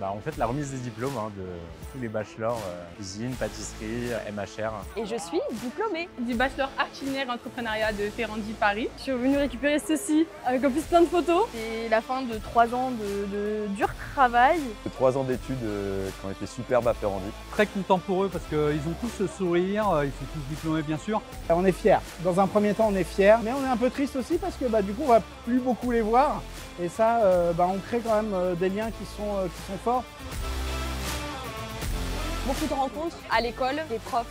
En fait, la remise des diplômes de tous les bachelors, cuisine, pâtisserie, MHR. Et je suis diplômée du bachelor art culinaire entrepreneuriat de Ferrandi Paris. Je suis venue récupérer ceci avec en plus plein de photos. C'est la fin de 3 ans de dur travail. 3 ans d'études qui ont été superbes à Ferrandi. Très content pour eux parce qu'ils ont tous ce sourire, ils sont tous diplômés bien sûr. On est fiers. Dans un premier temps, on est fiers, mais on est un peu triste aussi parce que du coup, on va plus beaucoup les voir. Et ça, on crée quand même des liens qui sont forts. Beaucoup de rencontres à l'école, des profs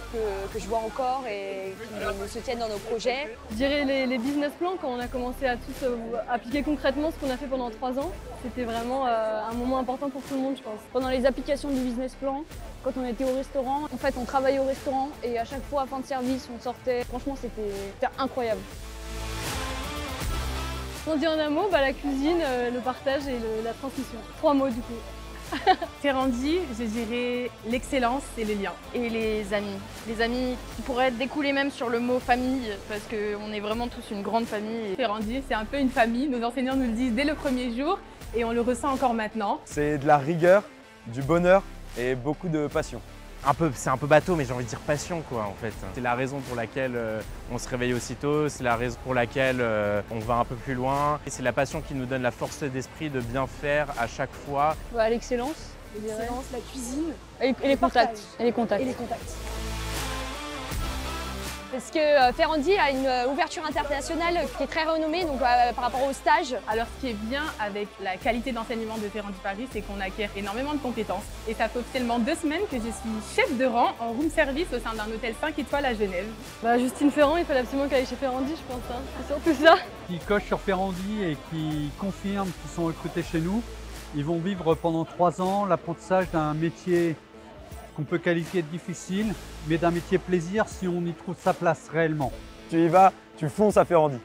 que je vois encore et qui nous soutiennent dans nos projets. Je dirais les business plans, quand on a commencé à tous appliquer concrètement ce qu'on a fait pendant 3 ans, c'était vraiment un moment important pour tout le monde, je pense. Pendant les applications du business plan, quand on était au restaurant, en fait on travaillait au restaurant et à chaque fois, à fin de service, on sortait. Franchement, c'était incroyable. On dit en un mot, la cuisine, le partage et la transmission. 3 mots du coup. Ferrandi, je dirais l'excellence et les liens. Et les amis. Les amis qui pourraient découler même sur le mot famille, parce qu'on est vraiment tous une grande famille. Ferrandi, c'est un peu une famille. Nos enseignants nous le disent dès le premier jour et on le ressent encore maintenant. C'est de la rigueur, du bonheur et beaucoup de passion. C'est un peu bateau, mais j'ai envie de dire passion, quoi, en fait. C'est la raison pour laquelle on se réveille aussitôt, c'est la raison pour laquelle on va un peu plus loin. Et c'est la passion qui nous donne la force d'esprit de bien faire à chaque fois. L'excellence, la cuisine et les contacts. Et les contacts. Parce que Ferrandi a une ouverture internationale qui est très renommée donc, par rapport au stage. Alors ce qui est bien avec la qualité d'enseignement de Ferrandi Paris, c'est qu'on acquiert énormément de compétences. Et ça fait officiellement 2 semaines que je suis chef de rang en room service au sein d'un hôtel 5 étoiles à Genève. Justine Ferrand, il fallait absolument qu'elle aille chez Ferrandi, je pense. C'est surtout ça. Qui cochent sur Ferrandi et qui confirment qu'ils sont recrutés chez nous, ils vont vivre pendant 3 ans l'apprentissage d'un métier qu'on peut qualifier de difficile, mais d'un métier plaisir si on y trouve sa place réellement. Tu y vas, tu fonces à Ferrandi.